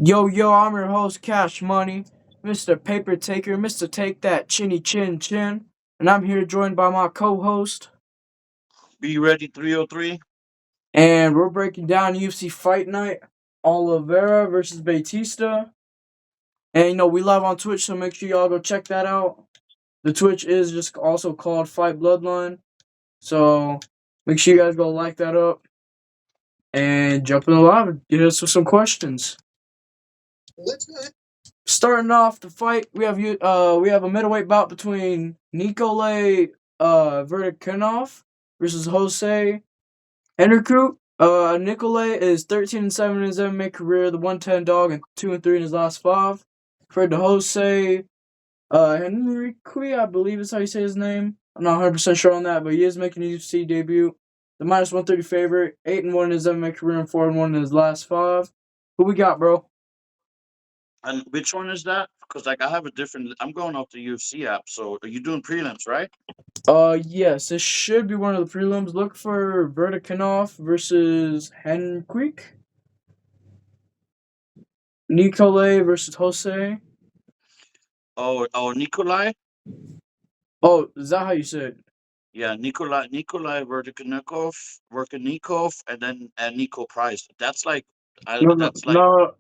Yo, I'm your host, Cash Money, Mr. Paper Taker, Mr. Take That Chinny Chin Chin, and I'm here joined by my co-host, Be ready 303. and we're breaking down UFC Fight Night, Oilvera versus Bautista, and we live on Twitch, so make sure y'all go check that out. The Twitch is just also called Fight Bloodline, so make sure you guys go like that up and jump in the live and get us with some questions. Starting off the fight, we have a middleweight bout between Nikolay Vertikanov versus Jose Henrique. Nikolay is 13-7 in his MMA career, the 110 dog, and 2-3 in his last five. Compared to Jose Henrique, I believe is how you say his name. I'm not 100% sure on that, but he is making a UFC debut. The minus 130 favorite, 8-1 in his MMA career and 4-1 in his last five. Who we got, bro? And which one is that? Because I have a different. I'm going off the UFC app. So are you doing prelims, right? Yes, this should be one of the prelims. Look for Vertikanov versus Henrique. Nikolay versus Jose. Oh, Nikolai. Oh, is that how you say it? Yeah, Nikolai Verkanikov, and then Nico Price. That's like, No, no, that's like no.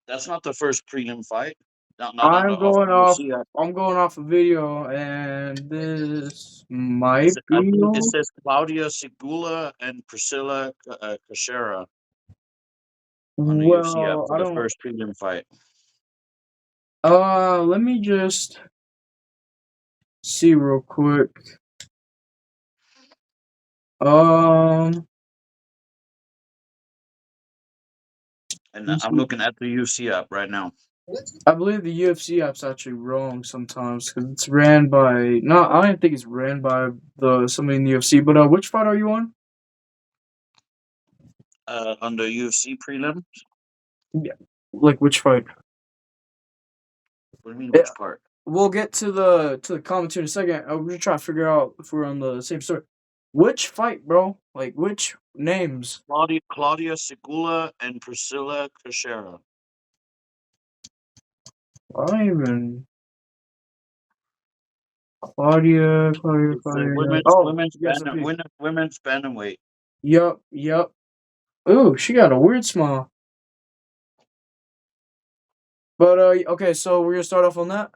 that's not the first prelim fight. Not on the I'm off going the off. UFC app. I'm going off a video, and this Is might it, I be. think it says Claudia Segula and Priscilla Kashera on the UFC app Well, for I the don't. first prelim fight. Let me just see real quick. Um, And I'm looking at the UFC app right now. I believe the UFC app's actually wrong sometimes because it's ran by. No, I don't think it's ran by somebody in the UFC. But which fight are you on? On the UFC prelim. Yeah, like which fight? What do you mean? Yeah, Which part? we'll get to the commentary in a second. We're gonna try to figure out if we're on the same story. Which fight, bro? Like which names? Claudia Segula and Priscilla Kashera. I don't even. Claudia. It's the women's Oh, women's yes, bantam women's bantamweight. Yup. Ooh, she got a weird smile. But okay, so we're gonna start off on that.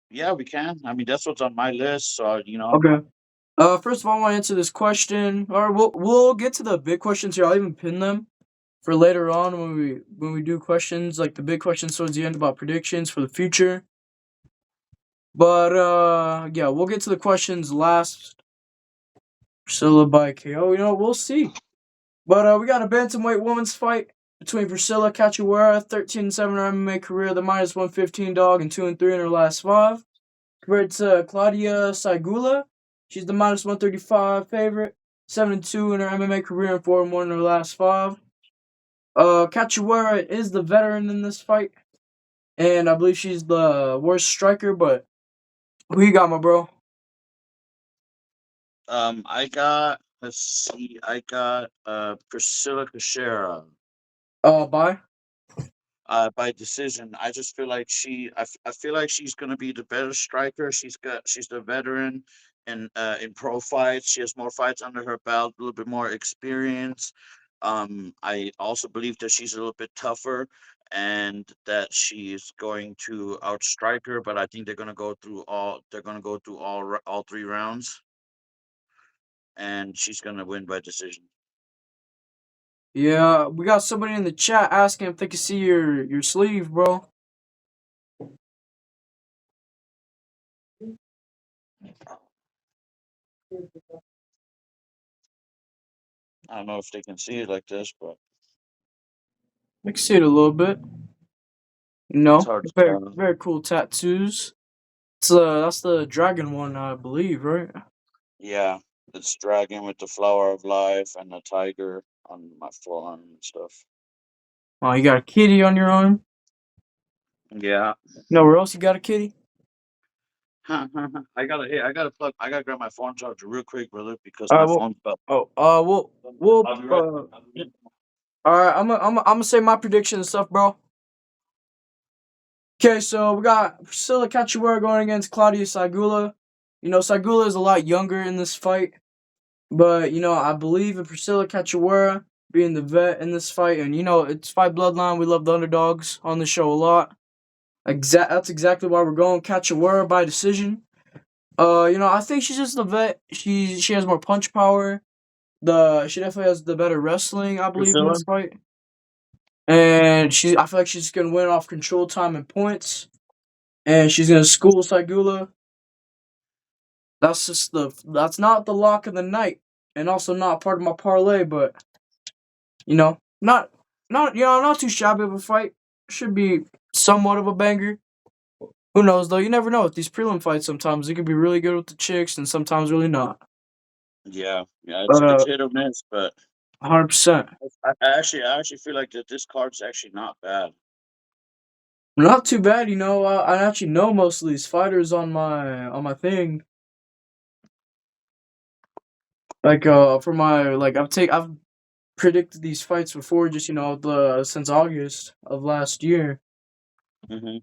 Yeah, we can. I mean, that's what's on my list. So Okay. First of all, I want to answer this question, or we'll get to the big questions here. I'll even pin them for later on when we do questions, like the big questions towards the end about predictions for the future. But yeah, we'll get to the questions last. Priscilla by KO. We'll see. But we got a bantamweight women's fight between Priscilla Cachoeira, 13-7 in her MMA career, the minus 115 dog, and 2-3 in her last five. Compared to Claudia Saigula, she's the minus 135 favorite, 7-2 in her MMA career and 4-1 in her last five. Cachoeira is the veteran in this fight, and I believe she's the worst striker. But who you got, my bro? I got. Let's see. I got Priscilla Kashera. Bye. By decision. I just feel like I feel like she's gonna be the better striker. She's the veteran in pro fights. She has more fights under her belt, a little bit more experience. I also believe that she's a little bit tougher and that she's going to outstrike her. But I think they're gonna go through all three rounds, and she's gonna win by decision. Yeah, we got somebody in the chat asking if they can see your sleeve, bro. I don't know if they can see it like this, but I can see it a little bit. it's hard to Very tell. very cool tattoos. That's the dragon one, I believe, right? Yeah, it's dragon with the flower of life and the tiger on my forearm and stuff. Oh, you got a kitty on your arm. Yeah. No, where else you got a kitty? I gotta grab my phone charger real quick, brother, because Uh, my well, phone's about. we'll I'll be right. I'll be right. All right, I'm gonna say my prediction and stuff, bro. Okay, so we got Priscilla Cachoeira going against Claudia Saigula. You know, Saigula is a lot younger in this fight, but you know, I believe in Priscilla Cachoeira being the vet in this fight, and you know, it's Fight Bloodline. We love the underdogs on the show a lot. That's exactly why we're going Cachoeira by decision. You know, I think she's just the vet. She has more punch power. She definitely has the better wrestling, I believe, in Priscilla? this fight. And I feel like she's gonna win off control time and points. And she's gonna school Saigula. That's not the lock of the night, and also not part of my parlay, but you know, not too shabby of a fight. Should be somewhat of a banger. Who knows though? You never know with these prelim fights. Sometimes it can be really good with the chicks, and sometimes really not. Yeah, yeah, But it's hit or miss, but 100%. I actually feel like that this card's actually not bad. Not too bad, you know. I actually know most of these fighters on my thing. Like for my like I've predicted these fights before, just you know since August of last year. Hmm.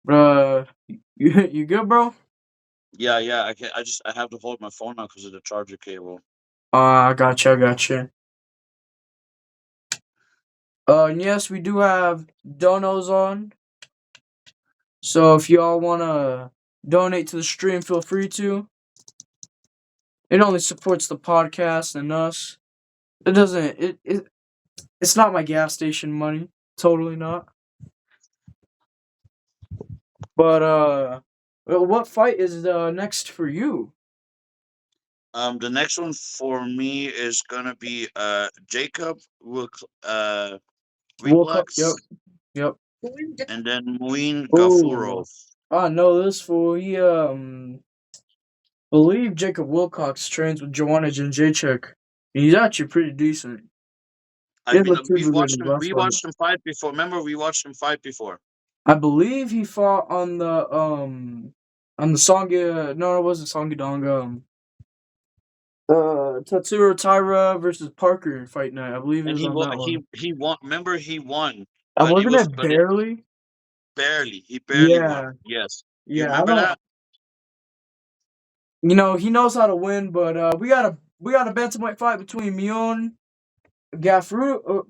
But you good, bro? Yeah, yeah. I have to hold my phone now because of the charger cable. I gotcha, I gotcha. And yes, we do have donos on. So if y'all wanna donate to the stream, feel free to. It only supports the podcast and us. It doesn't. It's not my gas station money. Totally not. But what fight is next for you? The next one for me is gonna be Jacob World Cup. Yep. Reflex, Yep. and then Muin Oh, Gafurov. I know this fool. He believe Jacob Wilcox trains with Joanna Jędrzejczyk. He's actually pretty decent. He I didn't mean, look too good in his last we fight. watched him fight before. Remember, we watched him fight before. I believe he fought on the Songa. No, it wasn't Songadonga. Tatsuro Taira versus Parker fight night. I believe it And was on that one. he won. Remember, he won, I wasn't it but it barely. barely. He barely won. Yeah, Yes, you yeah. I remember don't. that? You know he knows how to win, but we got a bantamweight fight between Mion Gafurov.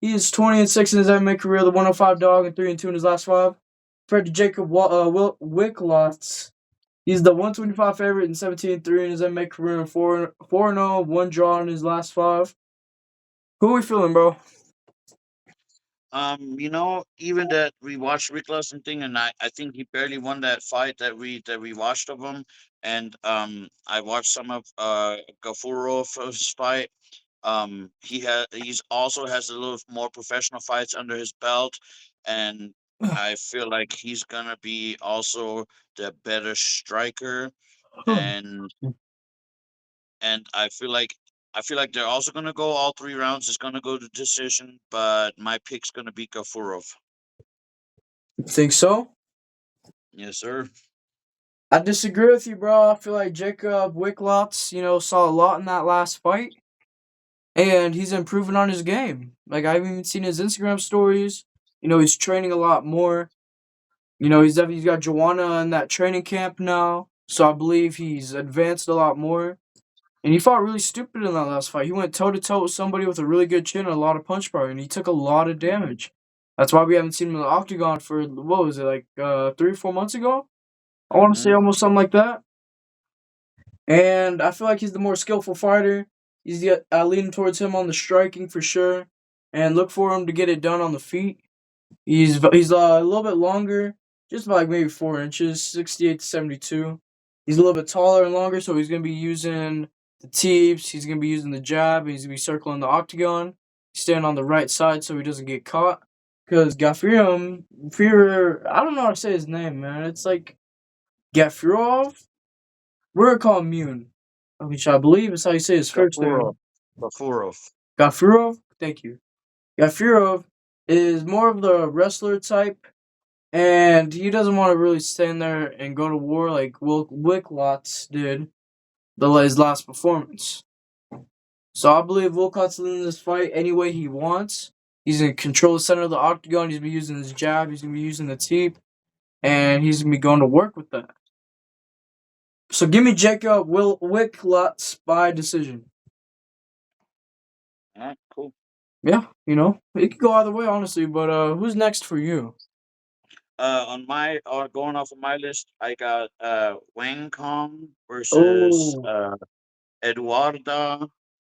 He is 20-6 in his MMA career, the 105 dog, and 3-2 in his last five. Compared to Jacob Wicklotz, he's the 125 favorite and 17-3 in his MMA career, and 4-0, one draw in his last five. Who we feeling, bro? Even that we watched Rick Lesson thing, and I think he barely won that fight that we watched of him. And I watched some of Gafurov's fight. He's also has a little more professional fights under his belt, and I feel like he's gonna be also the better striker, and I feel like they're also gonna go all 3 rounds. It's gonna go to decision, but my pick's gonna be Gafurov. Think so? Yes, sir. I disagree with you, bro. I feel like Jacob Wicklotz, you know, saw a lot in that last fight, and he's improving on his game. Like I've even seen his Instagram stories. You know, he's training a lot more. You know, he's got Joanna in that training camp now, so I believe he's advanced a lot more. And he fought really stupid in that last fight. He went toe to toe with somebody with a really good chin and a lot of punch power, and he took a lot of damage. That's why we haven't seen him in the octagon for what was it like 3 or 4 months ago? I want to say Hmm. almost something like that. And I feel like he's the more skillful fighter. He's leaning towards him on the striking for sure, and look for him to get it done on the feet. He's a little bit longer, just like maybe 4 inches, 68 to 72. He's a little bit taller and longer, so he's gonna be using the teeps. He's gonna be using the jab. He's gonna be circling the octagon. He's staying on the right side so he doesn't get caught. Because Fear, I don't know how to say his name, man. It's like Gafurov. We're gonna call him Mune, which I believe is how you say his first Gafurov. name. Gafurov. Gafurov. Thank you. Gafurov is more of the wrestler type, and he doesn't want to really stand there and go to war like Will Wicklotz did his last performance. So I believe Volkov's winning this fight any way he wants. He's gonna control the center of the octagon. He's gonna be using his jab. He's gonna be using the teep, and he's gonna be going to work with that. So give me Jacob Wicklutz by decision. All right, cool. Yeah, it could go either way, honestly. But who's next for you? On my going off of my list, I got Wang Kong versus Oh, Eduarda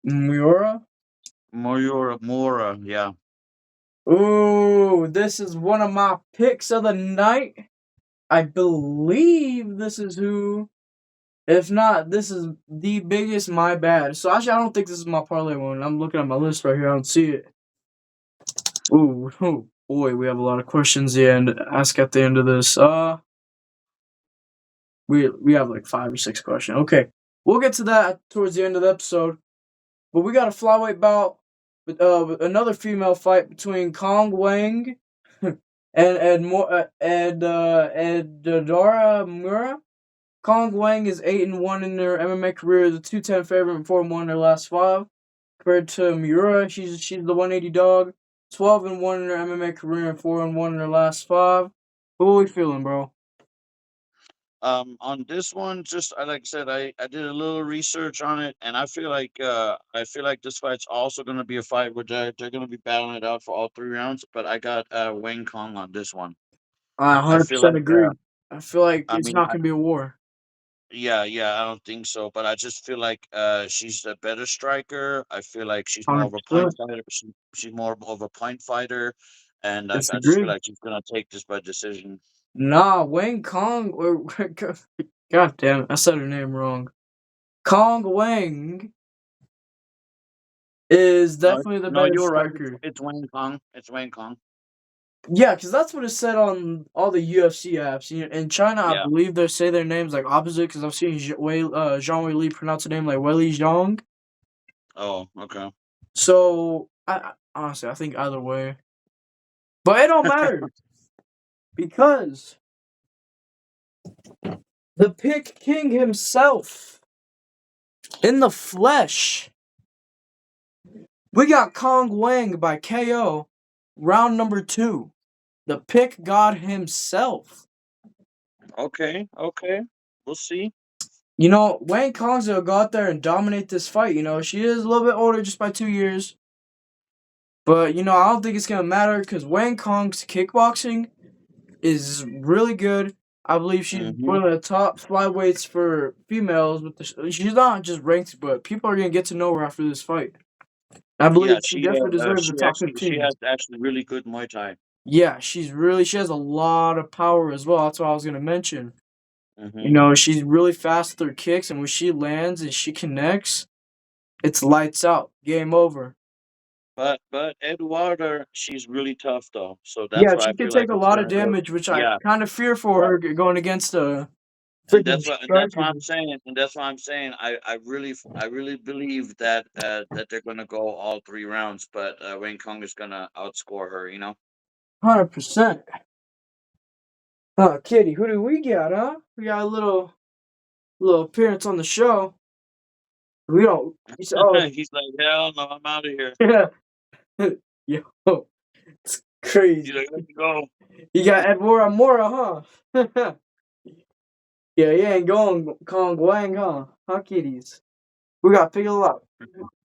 Miura. Mora. Yeah. Oh, this is one of my picks of the night. I believe this is who. If not, this is the biggest. My bad. So actually, I don't think this is my parlay one. I'm looking at my list right here. I don't see it. Ooh, oh boy, we have a lot of questions here and ask at the end of this. We have like 5 or 6 questions. Okay, we'll get to that towards the end of the episode. But we got a flyweight bout with another female fight between Kong Wang and Dora Mura. Kong Wang is 8-1 in their MMA career, the 210 favorite and 4-1 in their last 5. Compared to Miura, she's the 180 dog, 12-1 in their MMA career and 4-1 in their last 5. Who are we feeling, bro? On this one, just like I said, I did a little research on it, and I feel like this fight's also going to be a fight where they're going to be battling it out for all 3 rounds. But I got Wang Kong on this one. I I feel 100% like agree. I feel like I it's mean not going to be a war. yeah, I don't think so, but I just feel like she's a better striker. I feel like she's more of a point 100%. fighter. She's more of a point fighter, and I just feel Disagree. like she's gonna take this by decision. Nah, Wang Kong. God damn it, I said her name wrong. Kong Wang is No, definitely the no, better you're right. striker. It's Wang Kong. It's Wang Kong. Yeah, because that's what it said on all the UFC apps. In China, I Yeah. believe they say their names like opposite. Because I've seen Zhang Wei Li pronounce the name like Weili Zhang. Oh, okay. So I honestly, I think either way, but it don't matter because the Pick King himself in the flesh. We got Kong Wang by KO, round number 2. The Pick God himself. Okay. We'll see. Wang Kong's gonna go out there and dominate this fight. She is a little bit older just by 2 years. But, I don't think it's gonna matter because Wang Kong's kickboxing is really good. I believe she's Mm-hmm. one of the top flyweights for females. She's not just ranked, but people are gonna get to know her after this fight. I believe Yeah, she definitely deserves the top she 15. has actually really good Muay Thai. Yeah, she has a lot of power as well. That's what I was gonna mention. Mm-hmm. She's really fast with her kicks, and when she lands and she connects, it's lights out, game over. But Eduarda, she's really tough though, so that's Yeah, why she I can feel take like a it's lot of gonna go. damage, which I Yeah, kind of fear for right. her going against a And freaking that's striker. why I'm saying, I really believe that that they're gonna go all 3 rounds, but Wayne Kong is gonna outscore her. 100%. Kitty, who do we got, huh? We got a little appearance on the show. We don't. You said, oh, He's like, hell no, I'm out of here. yeah. Yo, it's crazy. He's like, let me go. You got Edward Mora, huh? Yeah, you ain't going Kong Guang, huh? Huh, kitties? We got to pick a lot.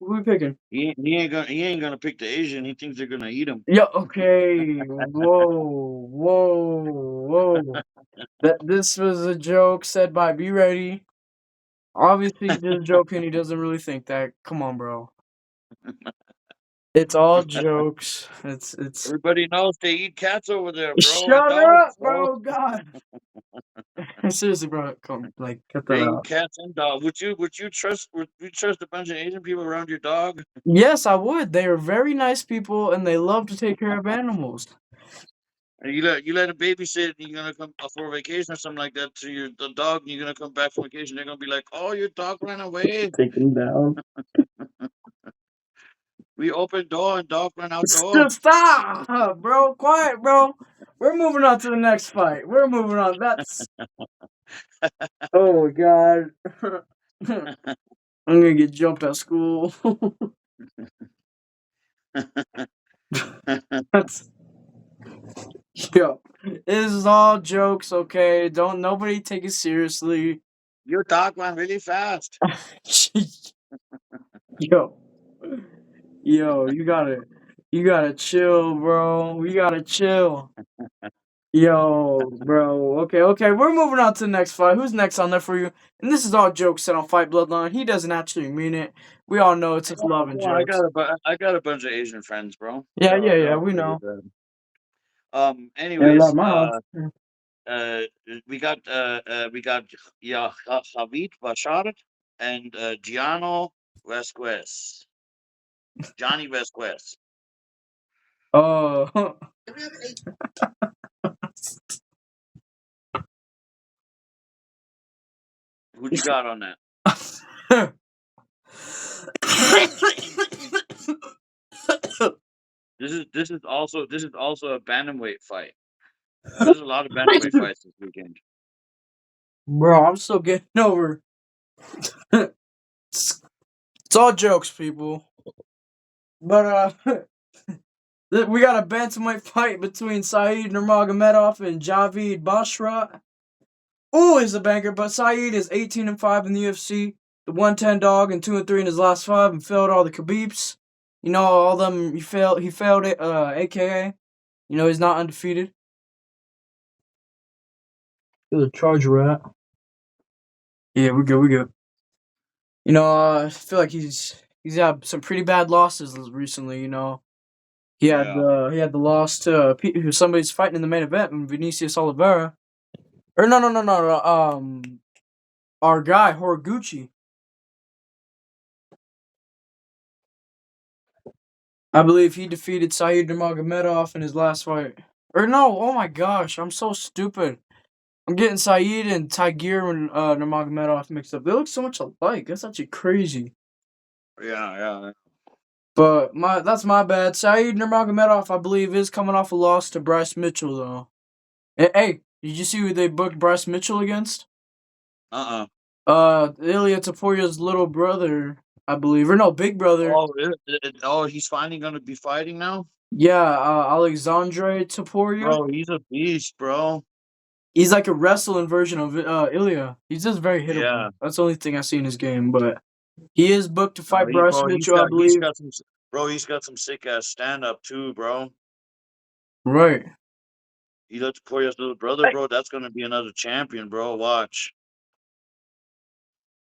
Who we picking? He ain't gonna pick the Asian. He thinks they're gonna eat him. Yeah, okay. Whoa. This was a joke said by Be Ready. Obviously, he's just joking. He doesn't really think that. Come on, bro. It's all jokes. It's. Everybody knows they eat cats over there, bro, and Shut her dogs, up, bro. bro. God. Seriously, bro. Come, cut They that eat out. cats and dogs. Would you trust a bunch of Asian people around your dog? Yes, I would. They are very nice people, and they love to take care of animals. And you let a babysit, and you're gonna come for a vacation or something like that to the dog, and you're gonna come back from vacation. They're gonna be like, "Oh, your dog ran away. Take him down. We opened door and dog ran out door." Just stop, bro. Quiet, bro. We're moving on to the next fight. We're moving on. That's. Oh my god. I'm gonna get jumped at school. That's yo. This is all jokes, okay? Don't nobody take it seriously. You talk man really fast. Yo, yo, you gotta chill, bro. You gotta chill. Yo, bro. Okay. We're moving on to the next fight. Who's next on there for you? And this is all jokes set on Fight Bloodline. He doesn't actually mean it. We all know it's just love and Well, I jokes. got I got a bunch of Asian friends, bro. Yeah. They're all We cool with know. that. Yeah, a lot of Anyways, my house. uh, we got Javid Bashar and Gianno Vasquez. Johnny Vasquez. Oh. Who'd you got on that? This is also a bantamweight fight. There's a lot of bantamweight fights this weekend. Bro, I'm still getting over. It's all jokes, people. But we got a bantamweight fight between Saeed Nurmagomedov and Javid Bashrat. Ooh, is a banger, but Saeed is 18-5 in the UFC, the 110 dog, and 2-3 in his last five, and failed all the Khabibs. You know, all them he failed it, aka, you know, he's not undefeated. He's a charge rat. Yeah, we good. You know, I feel like he's had some pretty bad losses recently. You know, Yeah. he had the loss to who somebody's fighting in the main event, Vinicius Oliveira. Or no. Our guy Horiguchi. I believe he defeated Saeed Nurmagomedov in his last fight. Or no, oh my gosh, I'm so stupid. I'm getting Saeed and Tiger and Nurmagomedov mixed up. They look so much alike. That's actually crazy. Yeah. But that's my bad. Saeed Nurmagomedov, I believe, is coming off a loss to Bryce Mitchell, though. Hey, did you see who they booked Bryce Mitchell against? Uh-uh. Ilya Taporia's little brother, I believe, or no, big brother. He's finally gonna be fighting now? Yeah, Alexandre Taporia. Bro, he's a beast, bro. He's like a wrestling version of Ilya. He's just very hittable. Yeah. That's the only thing I see in his game. But he is booked to No, fight Bryce Mitchell, I he's believe. got some he's got some sick ass stand up too, bro. Right. He looked Poirier's little brother, bro. That's gonna be another champion, bro. Watch.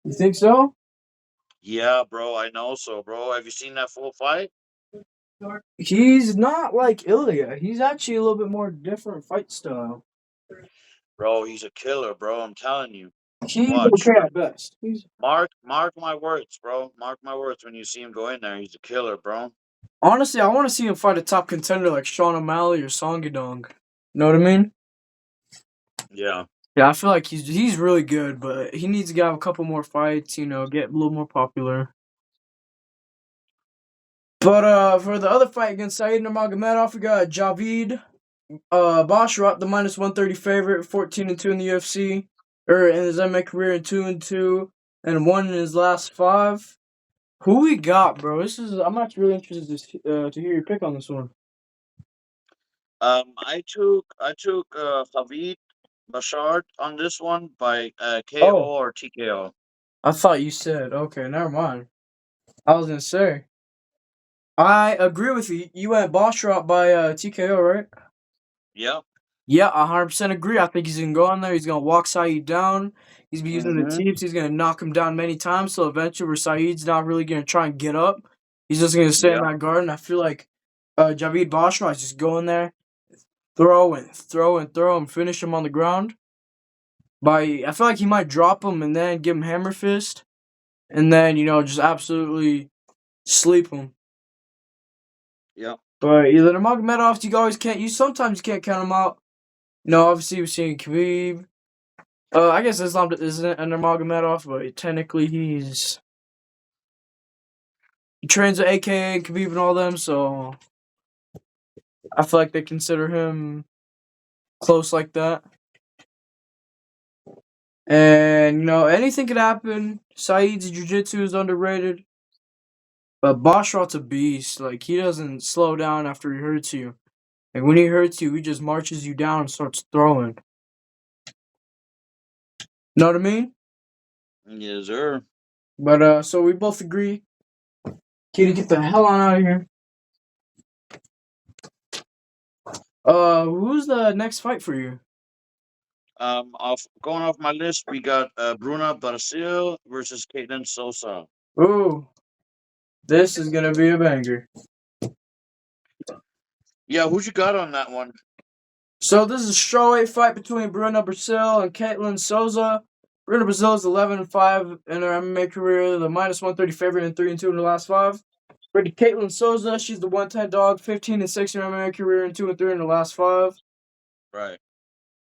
You think so? Yeah, bro, I know so, bro. Have you seen that full fight? He's not like Ilya. He's actually a little bit more different fight style. Bro, he's a killer, bro. I'm telling you. He's Watch. okay at best. Mark my words, bro. Mark my words when you see him go in there. He's a killer, bro. Honestly, I want to see him fight a top contender like Sean O'Malley or Song Yadong. Know what I mean? Yeah. Yeah, I feel like he's really good, but he needs to have a couple more fights. You know, get a little more popular. But for the other fight against Saeed Nurmagomedov, we got Javid Bashrat, the -130 favorite, 14-2 in the UFC, or in his MMA career, in 2-2, and won in his last five. Who we got, bro? I'm actually really interested to hear your pick on this one. I took Javid Bashard on this one by KO Oh, or TKO. I thought you said okay. Never mind. I was gonna say I agree with you. You went Bashrat by TKO, right? Yep. Yeah, 100% agree. I think he's gonna go in there. He's gonna walk Saeed down. He's be using the Mm-hmm. teeps. He's gonna knock him down many times. So eventually, where Saeed's not really gonna try and get up, he's just gonna stay in Yep. that guard. And I feel like Javid Bashra is just going there, throw and finish him on the ground. I feel like he might drop him and then give him hammer fist, and then just absolutely sleep him. Yep. But either the Magomedov, sometimes you can't count him out. Obviously we've seen Khabib. I guess Islam isn't an Nurmagomedov, but technically he trains with AKA and Khabib and all them, so I feel like they consider him close like that. And anything could happen. Saeed's jiu-jitsu is underrated. But Basharat's a beast. Like, he doesn't slow down after he hurts you. Like, when he hurts you, he just marches you down and starts throwing. Know what I mean? Yes, sir. But, so we both agree. Kitty, get the hell on out of here. Who's the next fight for you? Going off my list, we got Bruna Barcil versus Caitlin Sosa. Ooh, this is gonna be a banger. Yeah, who'd you got on that one? So this is a strawweight fight between Bruna Brazil and Caitlin Souza. Bruna Brazil is 11-5 in her MMA career, the -130 favorite and 3-2 in the last five. Ready, Caitlin Souza, she's the 110 dog, 15-6 in her MMA career and 2-3 in the last five. Right.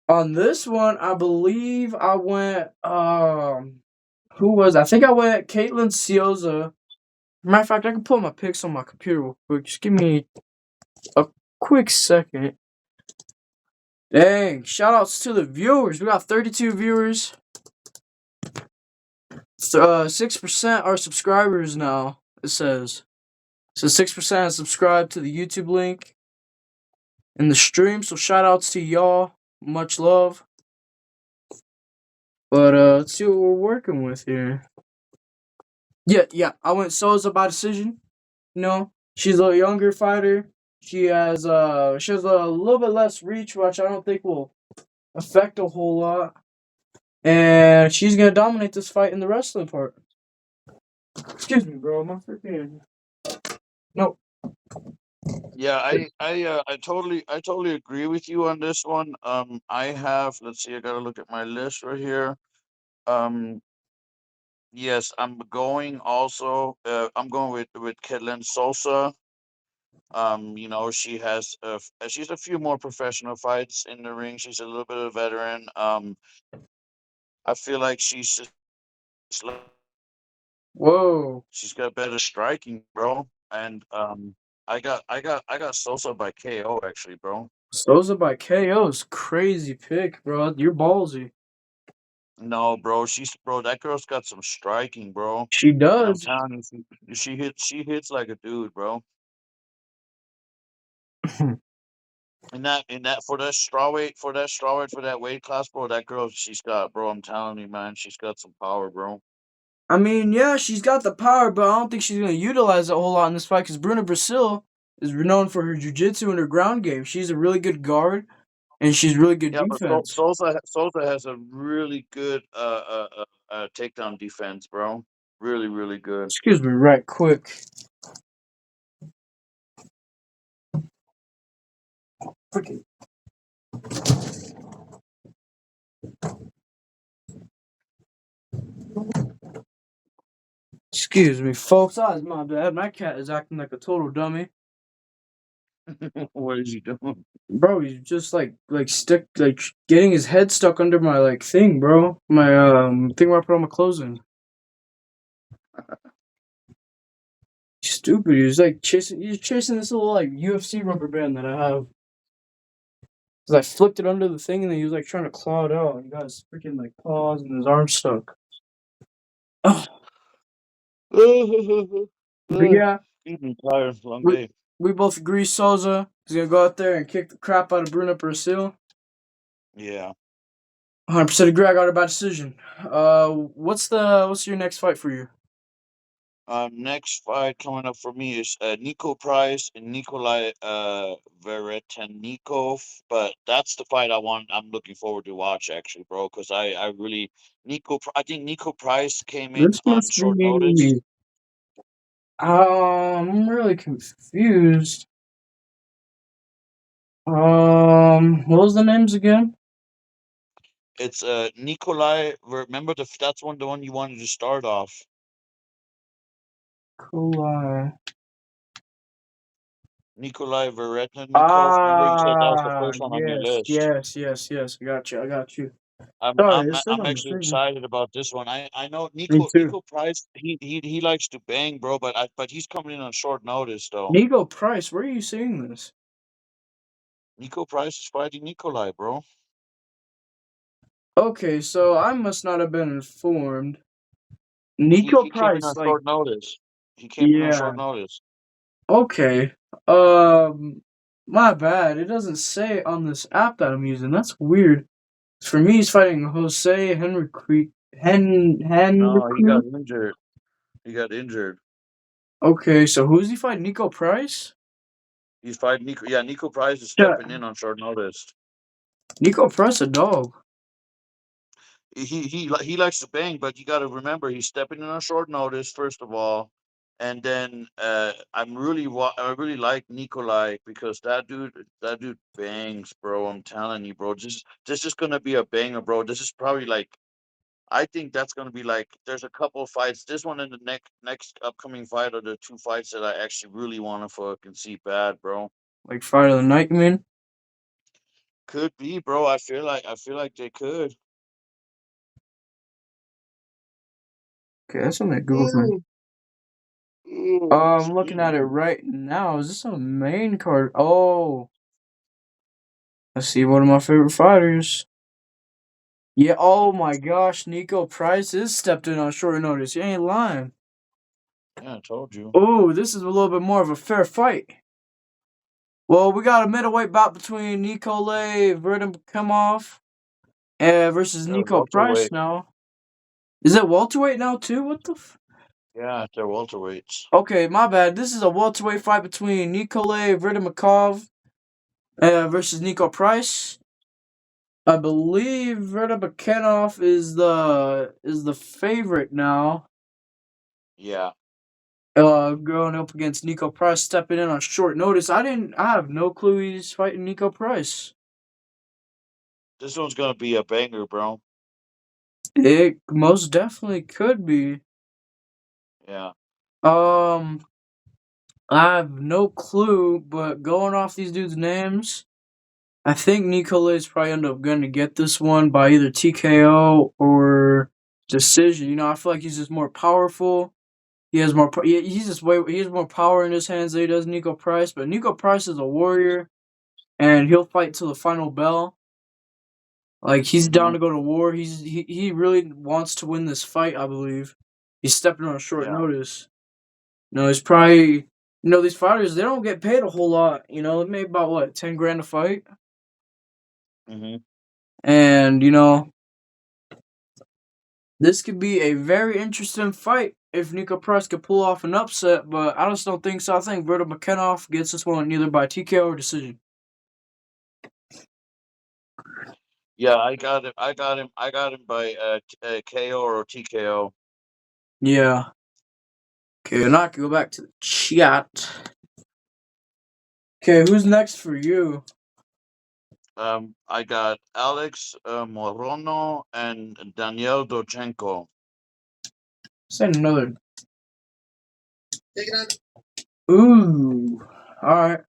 On this one, I believe I went who was I think I went Caitlin Souza. Matter of fact, I can pull my picks on my computer real quick. Just give me a quick second. Dang, shout outs to the viewers. We got 32 viewers. 6% are subscribers now, it says. So 6% have subscribed to the YouTube link in the stream. So shout outs to y'all. Much love. But let's see what we're working with here. Yeah, I went Souza by decision. She's a younger fighter. She has a little bit less reach, which I don't think will affect a whole lot. And she's gonna dominate this fight in the wrestling part. Excuse me, bro. My freaking no. Yeah, I totally agree with you on this one. I have, let's see, I gotta look at my list right here. Um, yes, I'm going with Caitlin Sosa. She's a few more professional fights in the ring. She's a little bit of a veteran. I feel like just like- Whoa. she's got better striking, bro. And I got Sosa by KO actually, bro. Souza by KO is crazy pick, bro. You're ballsy. No, bro, that girl's got some striking, bro. She And I'm does. telling you, she hits like a dude, bro. In that for that weight class, bro, that girl she's got, bro. I'm telling you, man, she's got some power, bro. I mean, yeah, she's got the power, but I don't think she's gonna utilize it a whole lot in this fight because Bruna Brazil is renowned for her jiu-jitsu and her ground game. She's a really good guard and she's really good Yeah, but defense. Sosa has a really good takedown defense, bro. Really, really good. Excuse me, right quick. Freaking excuse me, folks. My bad. My cat is acting like a total dummy. What is he doing? Bro, he's just like stuck, like getting his head stuck under my like thing, bro. My thing where I put all my clothes in. He's stupid. He's chasing this little like UFC rubber band that I have. 'Cause I flipped it under the thing and then he was like trying to claw it out. And he got his freaking like paws and his arms stuck. Ugh. But yeah, Excuse me, tired, long we day. we both agree Souza is gonna go out there and kick the crap out of Bruno Brazil. Yeah. 100% agree. I got it by decision. What's your next fight for you? Next fight coming up for me is Nico Price and Nikolai Veretennikov. But that's the fight I'm looking forward to watch actually, bro. Because I really I think Nico Price came in This on must short notice. be. I'm really confused. What was the names again? It's Nikolai. Remember that's the one you wanted to start off. Nikolai. Nikolai Veretennikov. Remember you said that was the first one on your Yes, list. yes, yes, yes. I got you. I'm Sorry, I'm it's still I'm on actually decision. excited about this one. I know Me too. Nico Price. He likes to bang, bro. But he's coming in on short notice though. Nico Price, where are you seeing this? Nico Price is fighting Nikolai, bro. Okay, so I must not have been informed. He Nico he came in Price, on like, short notice. He came in on yeah. short notice. Okay. Um, my bad. It doesn't say on this app that I'm using. That's weird. For me, he's fighting Jose Henry No, he Henry. got injured. He got injured. Okay, so who's he fighting? Nico Price? He's fighting Nico. Yeah, Nico Price is Yeah, stepping in on short notice. Nico Price a dog. He likes to bang, but you got to remember he's stepping in on short notice first of all, and then I really like Nikolai because that dude bangs, bro. I'm telling you, bro. This is gonna be a banger, bro. This is probably like I think that's gonna be like there's a couple of fights. This one and the next upcoming fight are the two fights that I actually really want to fucking see bad, bro. Like Fight of the Night, you mean? Could be, bro. I feel like they could. Okay, that's something Google for me. Ooh, I'm looking excuse at it me. right now. Is this a main card? Oh, let's see. One of my favorite fighters. Yeah. Oh my gosh, Nico Price is stepped in on short notice. You ain't lying. Yeah, I told you. Oh, this is a little bit more of a fair fight. Well, we got a middleweight bout between Nikolay Verdamkhemov versus They're Nico Price welterweight. now. Is it welterweight now too? What the? Yeah, they're welterweights. Okay, my bad. This is a welterweight fight between Nikolay Verdamkhemov versus Nico Price. I believe Verdamkhemov is the favorite now. Yeah, Going up against Nico Price, stepping in on short notice. I have no clue he's fighting Nico Price. this one's gonna be a banger, bro. It most definitely could be. Yeah. Um, I have no clue, but going off these dudes' names, I think Nicolay's probably end up going to get this one by either TKO or decision. I feel like he's just more powerful. He has more. He has more power in his hands than he does Nico Price. But Nico Price is a warrior, and he'll fight till the final bell. Like he's down Mhm. to go to war. He really wants to win this fight. I believe he's stepping on short Yeah. notice. He's probably these fighters they don't get paid a whole lot. They made about what 10 grand a fight, Mhm. and this could be a very interesting fight if Nico Price could pull off an upset. But I just don't think so. I think Berto McKenna gets this one either by TKO or decision. Yeah, I got him. I got him by KO or TKO. Yeah. Okay, now I can go back to the chat. Okay, who's next for you? I got Alex Morono and Daniel Dochenko. Send another. Ooh. All right.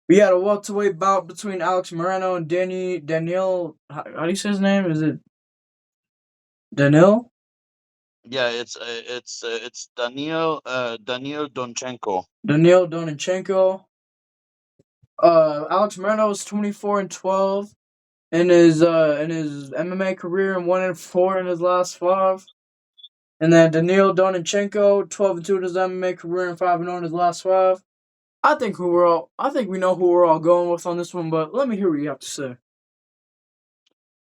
We had a welterweight bout between Alex Moreno and Daniel. How do you say his name? Is it Daniel? Yeah, it's Daniel Donchenko. Daniel Donichenko. Alex Moreno is 24-12 in his MMA career and 1-4 in his last five. And then Daniil Donichenko, 12-2 in his MMA career and 5-0 in his last five. I think we know who we're all going with on this one, but let me hear what you have to say.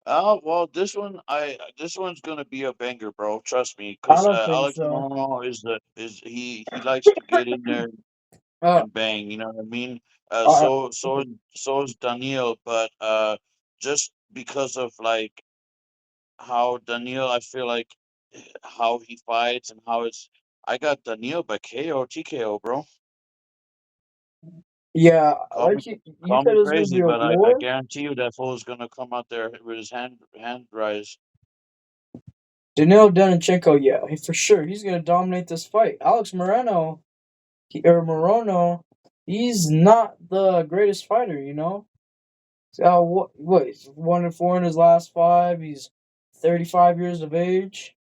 Oh well, this one's gonna be a banger, bro. Trust me, I because don't think Alex so. Morono he likes to get in there Uh, and bang. You know what I mean? uh, So is Daniel, but just because of like how Daniel, I feel like how he fights and how it's. I got Daniel by KO TKO, bro. yeah, Call me like you call said, me it was gonna crazy, be a but I war. guarantee you that fool is gonna come out there with his hand rise. Danilo Donichenko, yeah, for sure, he's gonna dominate this fight. Alex Moreno, Morono, he's not the greatest fighter. What? He's 1-4 in his last five. He's 35 years of age,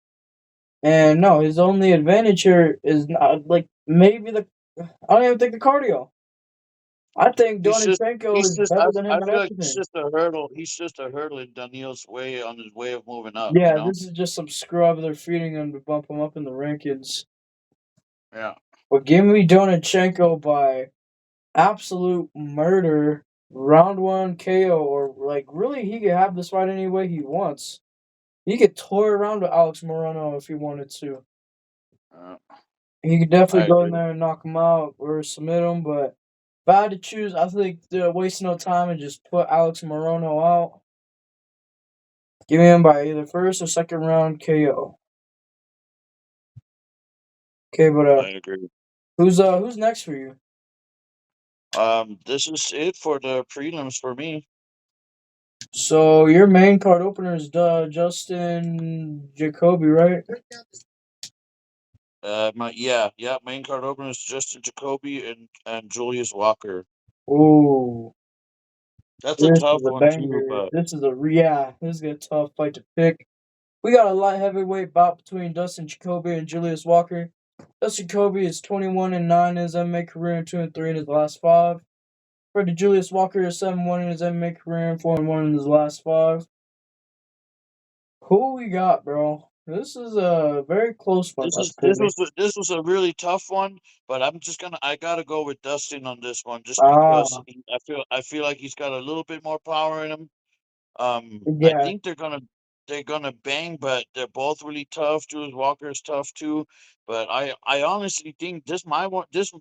and no, his only advantage here is not like maybe the. I don't even think the cardio. I think He's just Donichenko he's is just better than I him at feel like he's everything. just a hurdle. He's just a hurdle in Daniil's way on his way of moving up. You Yeah, know. this is just some scrub they're feeding him to bump him up in the rankings. Yeah. But give me Donichenko by absolute murder, round one KO, or like really he could have this fight any way he wants. He could toy around with Alex Morono if he wanted to. Uh, He could definitely I go in agree. there and knock him out or submit him, but if I had to choose, I think they're wasting no time and just put Alex Morono out. Give me him by either first or second round KO. Okay, but I agree. who's next for you? This is it for the prelims for me. So your main card opener is Justin Jacoby, right? Main card opener is Justin Jacoby and Julius Walker. Ooh, That's a this tough is a one too, banger. but This is a tough fight to pick. We got a light heavyweight bout between Dustin Jacoby and Julius Walker. Dustin Jacoby is 21-9 in his MMA career and 2-3 in his last five. Freddie Julius Walker is 7-1 in his MMA career and 4-1 in his last five. Who we got, bro? This is a very close fight, this I'd is say. this was a really tough one. But I gotta go with Dustin on this one just because Ah, I feel like he's got a little bit more power in him. I yeah. think they're gonna bang, but they're both really tough. Julius Walker is tough too, but I honestly think this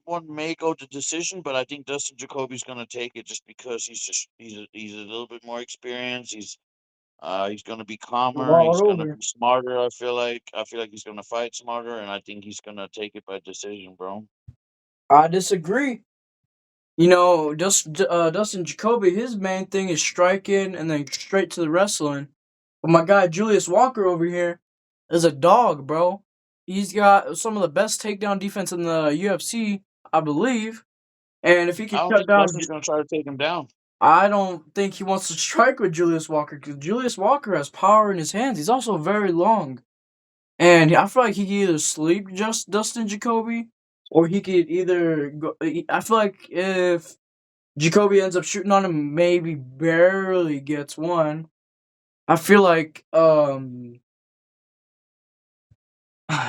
one may go to decision, but I think Dustin Jacoby's gonna take it just because he's a little bit more experienced. He's gonna be calmer. All He's gonna over. be smarter. I feel like he's gonna fight smarter, and I think he's gonna take it by decision, bro. I disagree. Dustin Jacoby, his main thing is striking and then straight to the wrestling. But my guy Julius Walker over here is a dog, bro. He's got some of the best takedown defense in the UFC, I believe. And if he I can don't shut think down, Dustin's gonna try to take him down. I don't think he wants to strike with Julius Walker because Julius Walker has power in his hands. He's also very long. And I feel like he could either sleep just Dustin Jacoby or he could either go. I feel like if Jacoby ends up shooting on him, maybe barely gets one. I feel like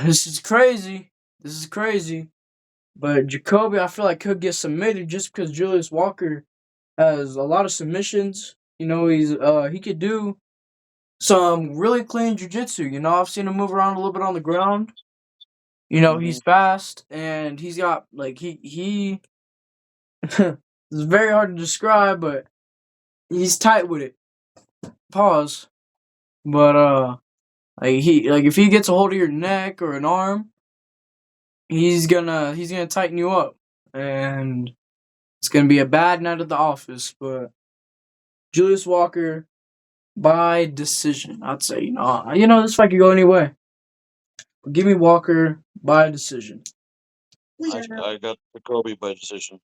this is crazy. This is crazy. But Jacoby, I feel like could get submitted just because Julius Walker has a lot of submissions. He could do some really clean jujitsu. I've seen him move around a little bit on the ground. Hmm. He's fast and he's got like he it's very hard to describe, but he's tight with it. Pause. But like if he gets a hold of your neck or an arm, he's gonna tighten you up, and it's gonna be a bad night at the office. But Julius Walker by decision, I'd say. This fight could go any way. But give me Walker by decision. I got Jacoby by decision.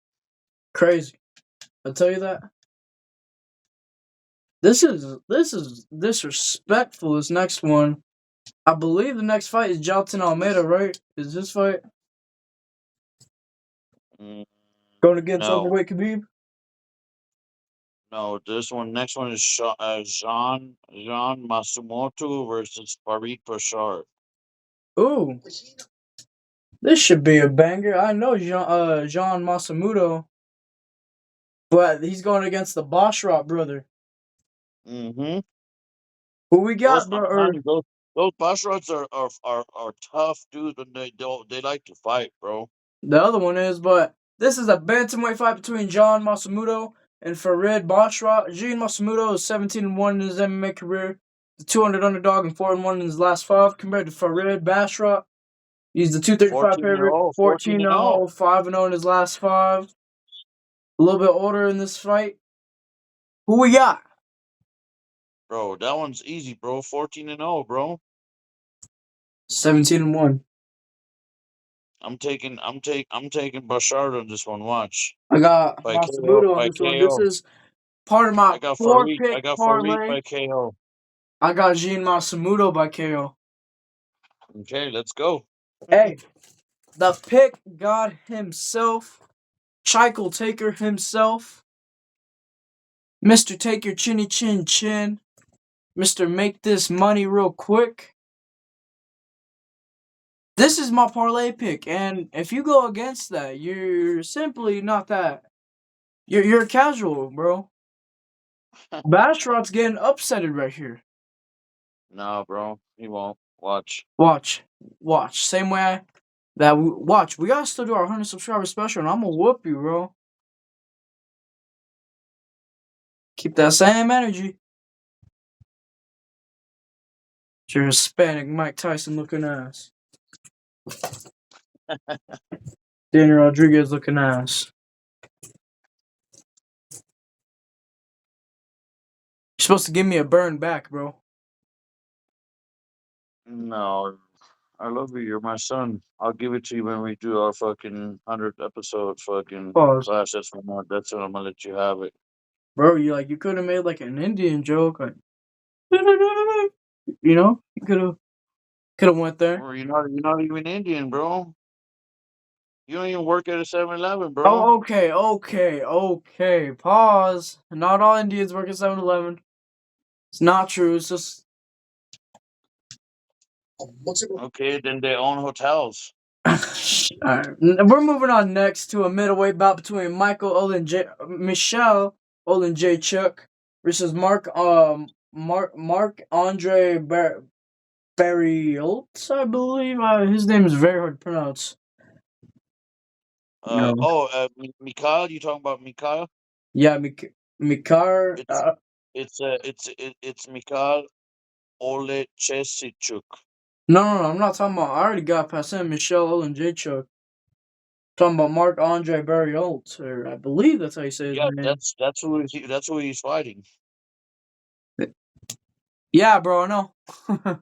Crazy. I'll tell you that. This is disrespectful. This next one. I believe the next fight is Jalton Almeida, right? Is this fight Mm, going against no, overweight Khabib? no. This one, next one is Jean Masumoto versus Farid Bashar. Ooh, this should be a banger. I know Jean Masamuto, but he's going against the Boshrot brother. Mm-hmm. Who we Those got, bro? I'm telling you, those bus roads are tough, dude, and they like to fight, bro. The other one is, but this is a bantamweight fight between John Masamuto and Farid Boshrot. Jean Masamuto is 17-1 in his MMA career, the 200 underdog and 4-1 in his last five, compared to Farid Bashrot. He's the 235 14 and favorite, 0, 14 and 0. 14-0, 5-0 in his last five. A little bit older in this fight. Who we got? Bro, that one's easy, bro. 14 and 0, bro. 17-1. I'm taking Bashar on this one. Watch I got by KO Masamuto on by this one. This KO. is part of my four pick I got Farid parlay. by KO. I got Jean Masamuto by KO. Okay, let's go. Hey, the pick god himself. Chikel Taker himself, Mr. Take Your Chinny Chin Chin, Mr. Make This Money Real Quick. This is my parlay pick, and if you go against that, you're simply not that. You're casual, bro. Bastrot's getting upsetted right here. No, bro, he won't. Watch. Watch. Same way watch. We gotta still do our 100 subscriber special, and I'm gonna whoop you, bro. Keep that same energy. It's your Hispanic Mike Tyson looking ass. Daniel Rodriguez looking ass. You're supposed to give me a burn back, bro. No, I love you. You're my son. I'll give it to you when we do our fucking 100th episode fucking Pause. class. That's when I'm gonna let you have it. Bro, you could have made like an Indian joke, like, you know, you could have went there. Or you're not even Indian, bro. You don't even work at a 7-Eleven, bro. Oh, okay. Pause. Not all Indians work at 7-Eleven. It's not true. It's just. Okay, then they own hotels. Alright. We're moving on next to a middleweight bout between Michelle Olenjaychuk versus Mark Andre Barrios, I believe. His name is very hard to pronounce. No. Mikhail, you talking about Mikhail? Yeah, Mikar. It's Mikhail Olechesichuk. No. I'm not talking about. I already got past him. Michelle Olenjaychuk. Talking about Mark Andre Barrios, or I believe that's how you say his Yeah, name. that's who he's fighting. Yeah, bro, I know. But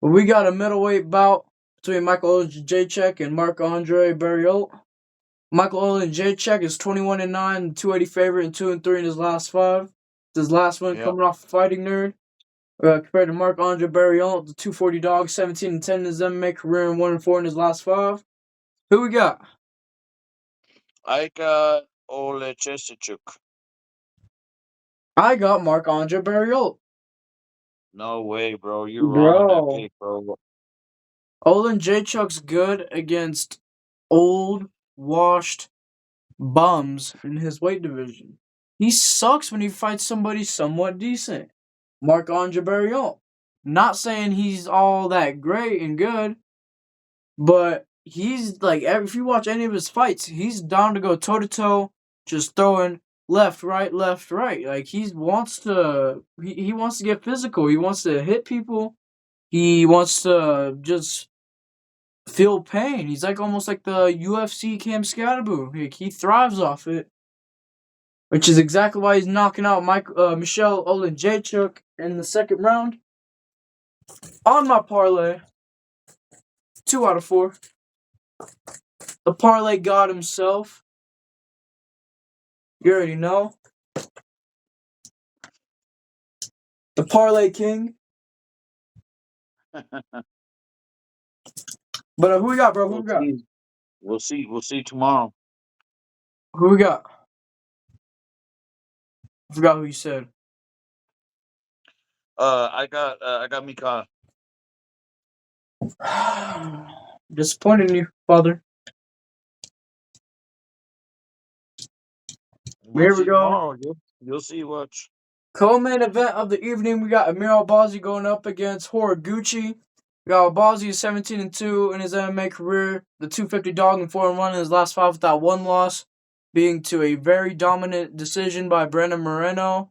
we got a middleweight bout between Michael Olenjaychuk and Mark Andre Barrios. Michael Olenjaychuk is 21-9, 280 favorite, and 2-3 in his last 5. His last one coming off Fighting Nerd. Compared to Mark Andre Barrios, the 240 dog, 17-10 in his MMA career and 1-4 in his last 5. Who we got? I got Olechesichuk. I got Mark Andre Barrios. No way, bro. You're wrong on that Bro. pick, bro. Olenjaychuk's good against old, washed bums in his weight division. He sucks when he fights somebody somewhat decent. Mark Andre Barrios. Not saying he's all that great and good, but he's like, if you watch any of his fights, he's down to go toe to toe, just throwing left, right. Like he wants to get physical. He wants to hit people. He wants to just feel pain. He's like almost like the UFC Cam Scadaboo. He thrives off it, which is exactly why he's knocking out Michelle Olenjaychuk in the second round. On my parlay, 2 out of 4. The parlay god himself. You already know. The parlay king. But who we got, bro? Who we got? We'll see tomorrow. Who we got? I forgot who you said. I got Mikhail. Disappointed in you, father. Here we go. Tomorrow. You'll see. Watch. Co-main event of the evening, we got Amir Albazi going up against Horiguchi. We got Albazi 17-2 in his MMA career, the 250 dog and 4-1 in his last 5 without 1 loss, being to a very dominant decision by Brandon Moreno.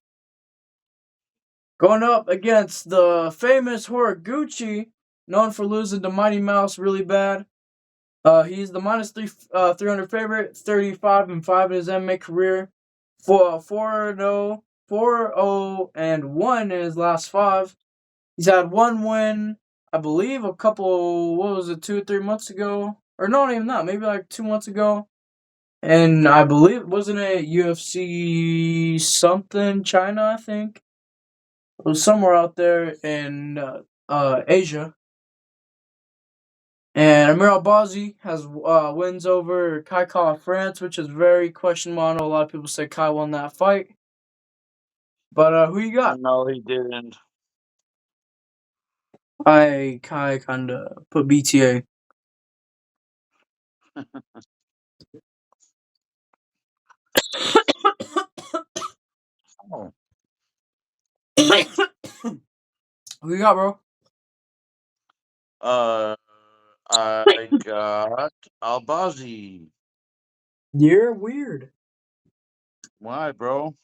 Going up against the famous Horiguchi, known for losing to Mighty Mouse really bad. He's the minus 300 favorite, 35-5 in his MMA career, 4-0. 4-0-1 in his last 5. He's had 1 win, I believe, a couple, 2 or 3 months ago? Or not even that, maybe like 2 months ago. And I believe, wasn't it UFC something, China, I think? It was somewhere out there in Asia. And Amir Albazi has wins over Kai Kara France, which is very questionable. I know a lot of people say Kai won that fight. But who you got? No, he didn't. I Kai kinda put BTA. Oh. Who you got, bro? Uh, I got Albazi. You're weird. Why, bro?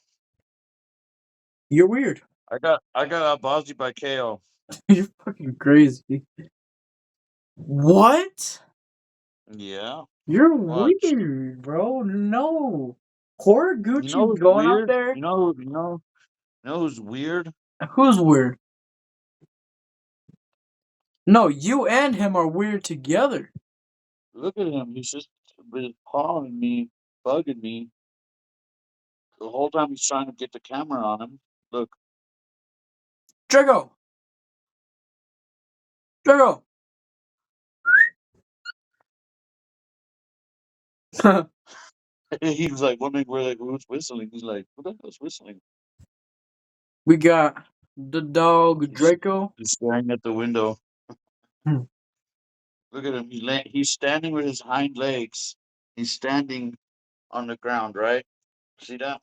You're weird. I got Albazi by KO. You're fucking crazy. What? Yeah. You're Watch. weird, bro. No. You know Horiguchi's who's going out weird? there. You know who's weird? Who's weird? No, you and him are weird together. Look at him. He's just been calling me, bugging me. The whole time he's trying to get the camera on him. Look, Drago. Drago. he was like wondering where like who's whistling. He's like, who the hell's whistling? We got the dog He's, Draco. he's staring at the window. Hmm. Look at him. He's standing with his hind legs. He's standing on the ground, right? See that?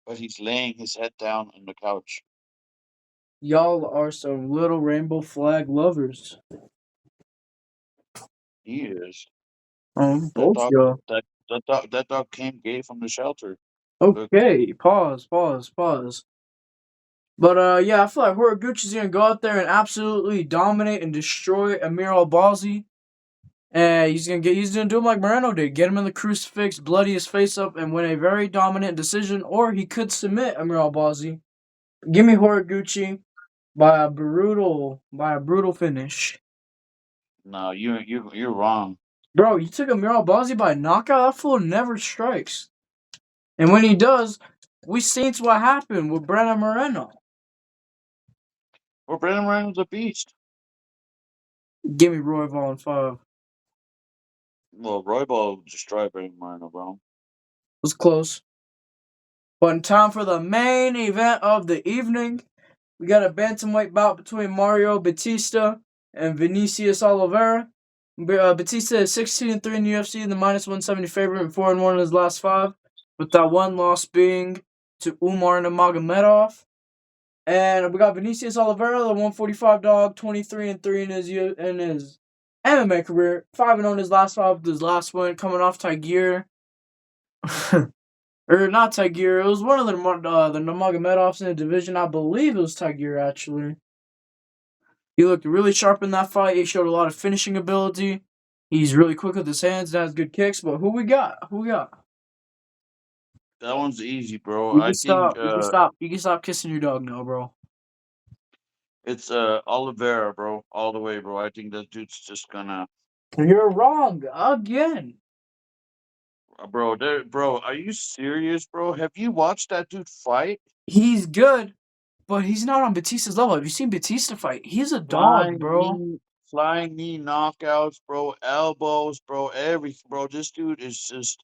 But he's laying his head down on the couch. Y'all are some little rainbow flag lovers. He is. That Both dog. y'all. That dog came gay from the shelter. Look, Okay, pause. But yeah, I feel like Horiguchi's gonna go out there and absolutely dominate and destroy Amir Albazi. And he's gonna do him like Moreno did, get him in the crucifix, bloody his face up, and win a very dominant decision, or he could submit Amir Albazi. Give me Horiguchi by a brutal finish. no, you're wrong. Bro, you took Amir Albazi by knockout? That fool never strikes. And when he does, we seen what happened with Brandon Moreno. Well, Brandon Ryan's a beast. Give me Roy Vaughn in 5. Well, Roybal destroyed Brandon Moreno, bro. Was close. But in time for the main event of the evening, we got a bantamweight bout between Mario Bautista and Vinicius Oliveira. Batista is 16-3 in the UFC, the minus 170 favorite, and 4-1 in his last 5, with that one loss being to Umar Nurmagomedov. And we got Vinicius Oliveira, the 145 dog, 23-3 in his MMA career, 5-0 in his last 5, with his last win coming off Tigir. Or not Tigir, it was one of the Nurmagomedovs in the division. I believe it was Tigir, actually. He looked really sharp in that fight. He showed a lot of finishing ability. He's really quick with his hands and has good kicks. But who we got? Who we got? That one's easy, bro. You I can think stop. You can stop kissing your dog now, bro. it's Oliveira, bro, all the way, bro. I think that dude's just gonna, You're wrong again. bro. Are you serious, bro? Have you watched that dude fight? He's good, but he's not on Batista's level. Have you seen Batista fight? He's a dog, Flying bro. knee, flying knee knockouts, bro. Elbows, bro. Everything, bro. This dude is just.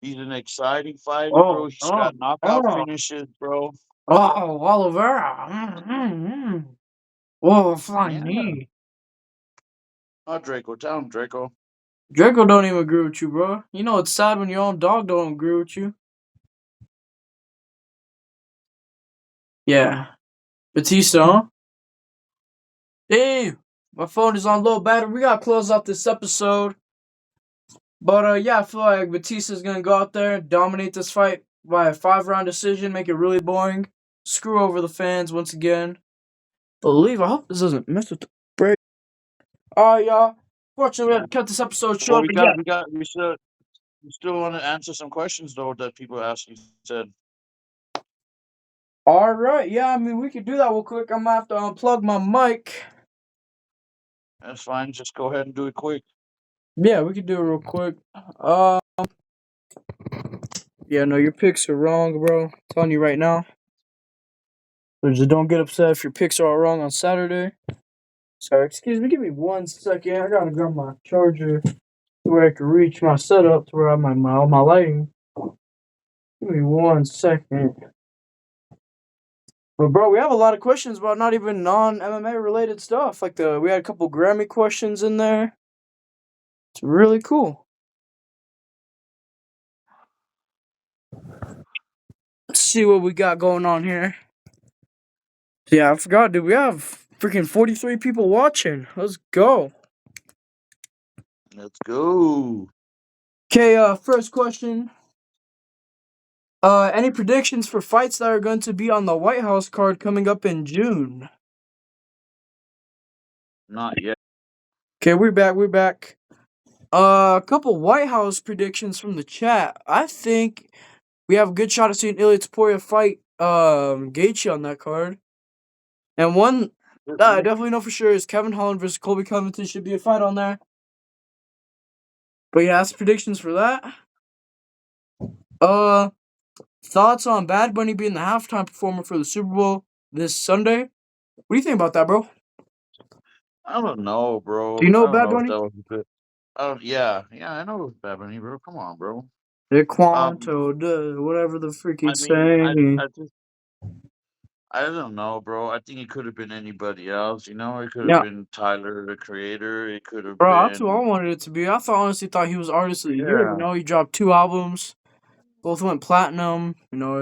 He's an exciting fighter, bro. Oh, He's oh, got knockout oh, finishes, bro. oh, Oliveira. Oh, flying Yeah. knee. Oh, Draco, tell him, Draco. Draco don't even agree with you, bro. You know it's sad when your own dog don't agree with you. Yeah. Batista, huh? Damn. My phone is on low battery. We gotta close out this episode. But yeah, I feel like Batista's gonna go out there, dominate this fight by a 5-round decision, make it really boring, screw over the fans once again. I hope this doesn't mess with the break. Alright, y'all. Fortunately, we Yeah. had to cut this episode Well, short, but yeah. we still want to answer some questions though that people asked. You said Alright, yeah, I mean, we could do that real quick. I'm gonna have to unplug my mic. that's fine. Just go ahead and do it quick. Yeah, we could do it real quick. Uh, yeah, no, your picks are wrong, bro. I'm telling you right now. So just don't get upset if your picks are all wrong on Saturday. Sorry, excuse me. Give me 1 second. I gotta grab my charger where I can reach my setup to where I have my lighting. Give me 1 second. But bro, we have a lot of questions about not even non-MMA related stuff. Like we had a couple Grammy questions in there. It's really cool. Let's see what we got going on here. Yeah, I forgot, dude. We have freaking 43 people watching. Let's go. Let's go. Okay, first question. Any predictions for fights that are going to be on the White House card coming up in June? Not yet. Okay, we're back. We're back. A couple White House predictions from the chat. I think we have a good shot at seeing Ilya Topuria fight Gaethje on that card. And one that I definitely know for sure is Kevin Holland versus Colby Covington should be a fight on there. But yeah, that's predictions for that. Thoughts on Bad Bunny being the halftime performer for the Super Bowl this Sunday? What do you think about that, bro? I don't know, Do bro. you know I don't Bad know if Bunny? that was a good. Yeah, I know it was Bad Bunny, bro. Come on, bro. The Um, Quanto, whatever the freaking I mean, saying. I don't know, bro. I think it could have been anybody else. It could have Yeah, been Tyler, the Creator. It could have bro, that's who I been, wanted it to be. Honestly thought he was artist of the year. yeah, He dropped 2 albums, both went platinum.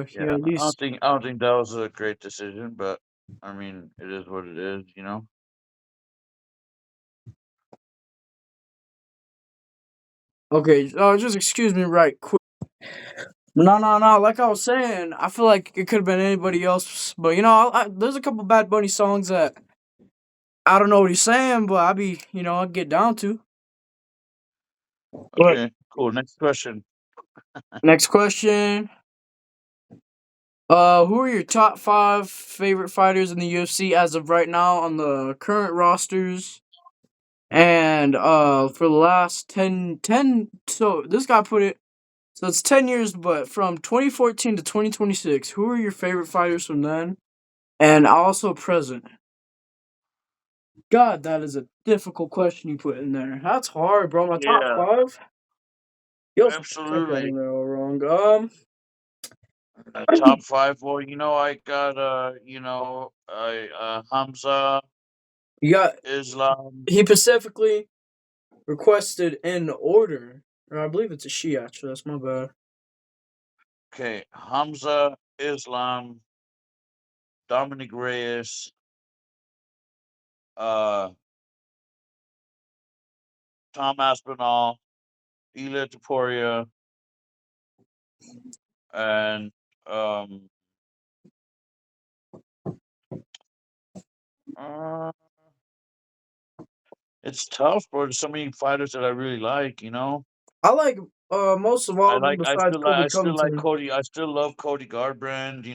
He yeah. at least I don't think that was a great decision, but I mean, it is what it is. okay. Just excuse me, right quick. No, no, no. Like I was saying, I feel like it could have been anybody else. But there's a couple Bad Bunny songs that I don't know what he's saying, but I get down to. But Okay, cool. Next question. next question. Who are your top 5 favorite fighters in the UFC as of right now on the current rosters? And for the last 10, so this guy put it, so it's 10 years, but from 2014 to 2026, who are your favorite fighters from then? And also present. God, that is a difficult question you put in there. That's hard, bro. My top Yeah, 5? You also check that absolutely. in there all wrong. Top five. Well, I got Hamza, You got, Islam. he specifically requested in order, or I believe it's a she actually. That's my bad. Okay, Hamza, Islam, Dominic Reyes, uh, Tom Aspinall, Ilya Taporia, and um, uh, it's tough, bro. There's so many fighters that I really like. I like most of all of them besides Kobe I still like Covington. Cody. I still love Cody Garbrandt.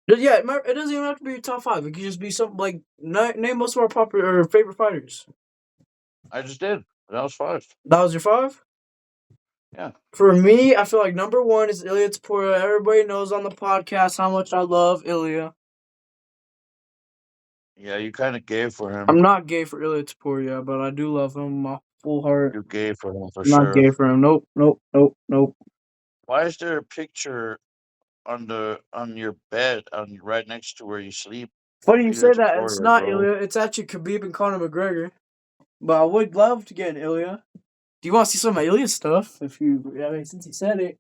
Yeah, it doesn't even have to be your top 5. It could just be something like name most of our popular or favorite fighters. I just did. That was five. That was your 5. Yeah. For me, I feel like number 1 is Ilya Taporia. Everybody knows on the podcast how much I love Ilya. Yeah, you kind of gave for him. I'm not gay for Ilya Taporia, but I do love him my full heart. You gave for him for I'm not sure. gay for him. Nope, nope, nope, nope. Why is there a picture on your bed right next to where you sleep of Funny you Ilya say that. It's Taporia, not bro? Ilya. It's actually Khabib and Conor McGregor. But I would love to get an Ilya. Do you want to see some of my Ilya stuff? Since you said it.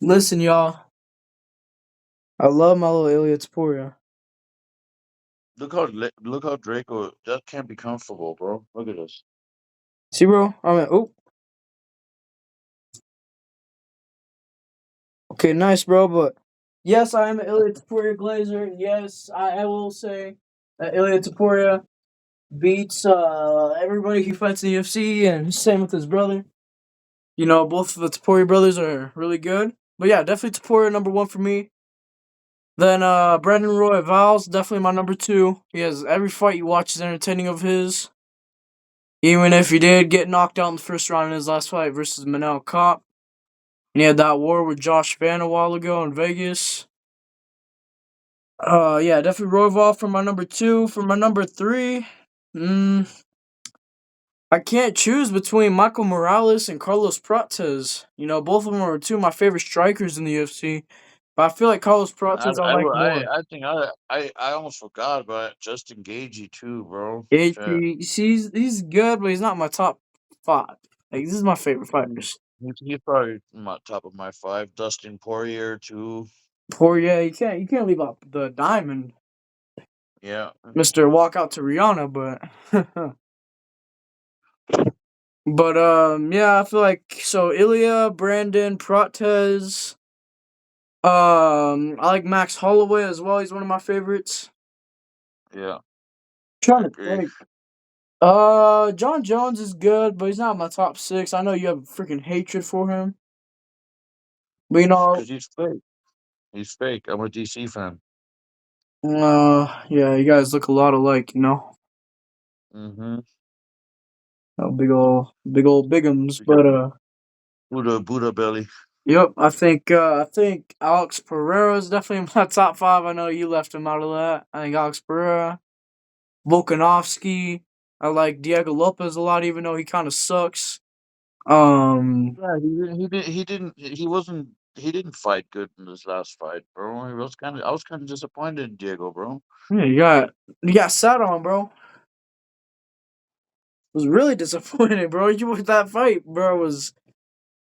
Listen, y'all. I love my little Ilya Taporia. Look how Draco that can't be comfortable, bro. Look at this. See, bro? Okay, nice, bro. But yes, I am an Ilya Taporia Glazer. And yes, I will say that Ilya Taporia beats everybody he fights in the UFC, and same with his brother. Both of the Taporia brothers are really good. But yeah, definitely Taporia number 1 for me. Then Brandon Roy Val's definitely my number 2. He has every fight you watch is entertaining of his. Even if he did get knocked out in the first round in his last fight versus Manel Kopp. And he had that war with Josh Van a while ago in Vegas. Yeah, definitely Royval for my number two. For my number three, mm, I can't choose between Michael Morales and Carlos Prates. You know, both of them are two of my favorite strikers in the UFC. But I feel like Carlos Prates I like more. I think I almost forgot about Justin Gagey too, bro. Shit. He's good, but he's not my top five. Like this is my favorite He's, fighters. he's probably my top of my five. Dustin Poirier too. Poirier, you can't leave out the diamond, Yeah. Mister Walk Out to Rihanna, but yeah, I feel like so Ilya, Brandon, Prates. I like Max Holloway as well. He's one of my favorites. Yeah. I Trying to agree. think. John Jones is good, but he's not in my top six. I know you have freaking hatred for him, but Because he's fake. He's fake. I'm a DC fan. yeah, you guys look a lot alike. Mm-hmm. Big old bigums. We got But Buddha belly. yep, I think Alex Pereira is definitely in my top five. I know you left him out of that. I think Alex Pereira, Volkanovski. I like Diego Lopez a lot, even though he kind of sucks. Um, Yeah, he wasn't he didn't fight good in this last fight, bro. I was kind of disappointed in Diego, bro. yeah, you got sat on, bro. Was really disappointed, bro. You with that fight, bro. Was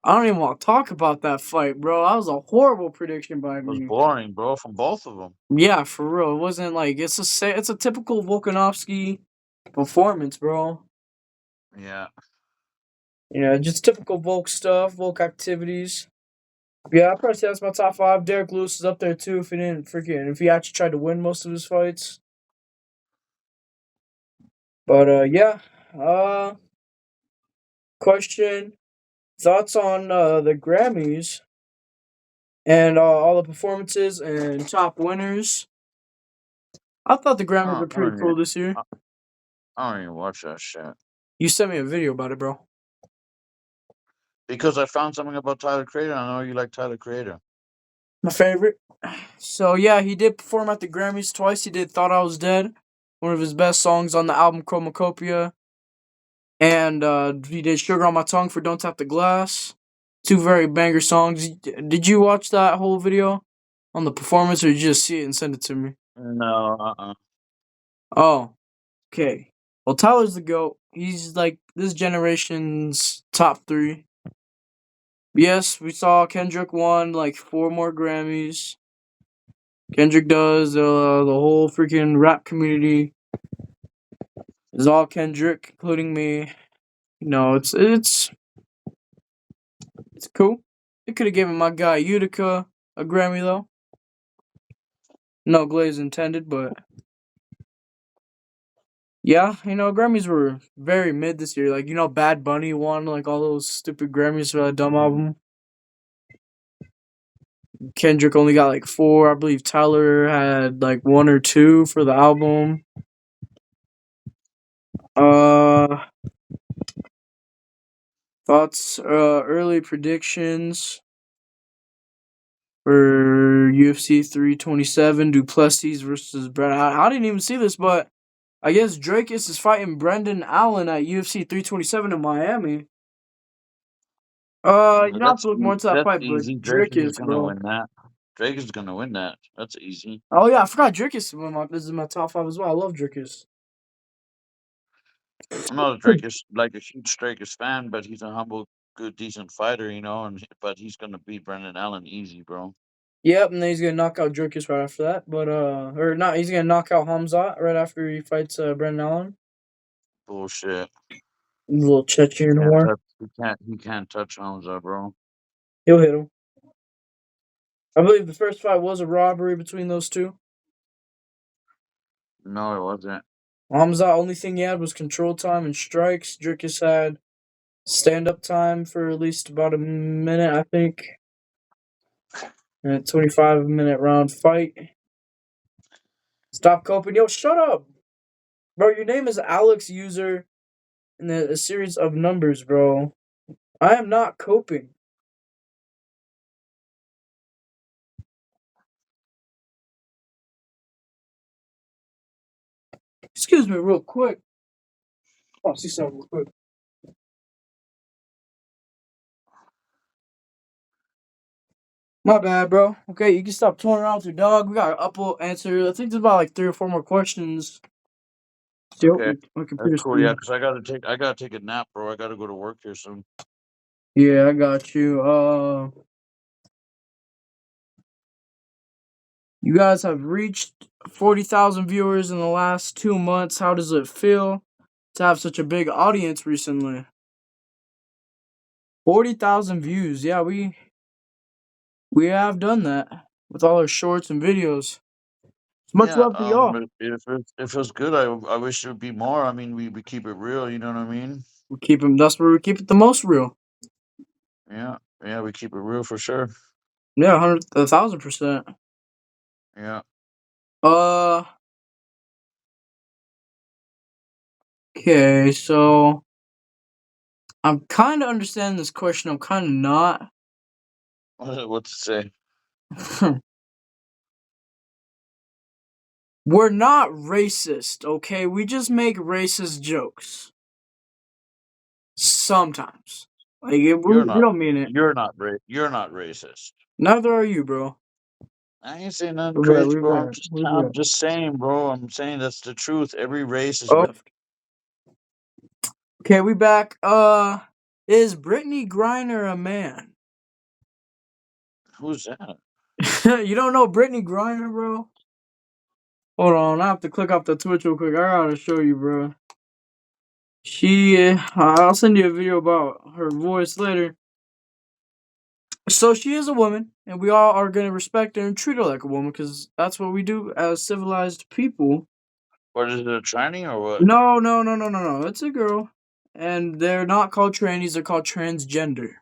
I don't even want to talk about that fight, bro. That was a horrible prediction by It was me. boring, bro, from both of them. Yeah, for real. It wasn't like it's a typical Volkanovski performance, bro. Yeah. Yeah, just typical Volk stuff, Volk activities. Yeah, I probably say that's my top five. Derek Lewis is up there too. If he actually tried to win most of his fights. But yeah. Uh, question: thoughts on the Grammys and all the performances and top winners? I thought the Grammys were I pretty don't even cool this year. I, I don't even watch that shit. You sent me a video about it, bro. Because I found something about Tyler Creator. I know you like Tyler Creator. My favorite. So yeah, he did perform at the Grammys twice. He did "Thought I Was Dead," one of his best songs on the album Chromacopia, and he did "Sugar on My Tongue" for "Don't Tap the Glass." Two very banger songs. Did you watch that whole video on the performance, or did you just see it and send it to me? No, Oh, okay. Well, Tyler's the GOAT. He's like this generation's top three. Yes, we saw Kendrick won like four more Grammys. Kendrick does. The whole freaking rap community is all Kendrick, including me. It's cool. They could have given my guy Utica a Grammy though. No glaze intended, but yeah, Grammys were very mid this year. Like Bad Bunny won like all those stupid Grammys for that dumb album. Kendrick only got like four. I believe Tyler had like one or two for the album. Uh, thoughts. Early predictions for UFC 327, Duplessis versus Brandon. I didn't even see this, but I guess Drakus is fighting Brendan Allen at UFC 327 in Miami. I have to look more into that That's fight, but easy. Drake is Drakus, gonna bro. win that. Drake is gonna win that. That's easy. Oh yeah, I forgot Drakus. This is my top five as well. I love Drakus. I'm not a Drake is like a huge Drake is fan, but he's a humble, good, decent fighter, but he's gonna beat Brendan Allen easy, bro. Yep, and then he's gonna knock out Drakus right after that. But or not, he's gonna knock out Hamzat right after he fights Brendan Allen. Bullshit. A little He Chechen can't war. touch. He can't touch Hamza, bro. He'll hit him. I believe the first fight was a robbery between those two. No, it wasn't. Hamzat only thing he had was control time and strikes. Drakus had stand up time for at least about a minute, I think. And a 25-minute round fight. Stop coping. Yo, shut up. Bro, your name is Alex User in a series of numbers, bro. I am not coping. Excuse me, real quick. Oh, see something real quick. My bad, bro. Okay, you can stop touring around with your dog. We got an upload answer. I think there's about like 3 or 4 more questions. Still, Okay, my that's computer's cool. Yeah, free. because I gotta take a nap, bro. I gotta go to work here soon. Yeah, I got you. You guys have reached 40,000 viewers in the last 2 months. How does it feel to have such a big audience recently? 40,000 views. Yeah, we have done that with all our shorts and videos. Much Yeah, love to y'all. if it was good, I wish it would be more. I mean, we keep it real. You know what I mean? We keep them. That's where we keep it the most real. Yeah, yeah, we keep it real for sure. Yeah, 1,000%. Yeah. Uh, okay, so I'm kind of understanding this question. I'm kind of not. What to say? We're not racist, okay? We just make racist jokes sometimes. Like we don't mean it. You're not racist. Neither are you, bro. I ain't saying nothing We're back. crazy, We're bro. back. We're I'm back. just saying, bro. I'm saying that's the truth. Every race is Oh, okay, we back. Is Brittany Griner a man? who's that? You don't know Brittany Griner, bro? Hold on, I have to click off the Twitch real quick. I gotta show you, bro. I'll send you a video about her voice later. So she is a woman, and we all are gonna respect her and treat her like a woman, because that's what we do as civilized people. What is it, a tranny or what? No, no, no, no, no, no. It's a girl, and they're not called trannies. They're called transgender.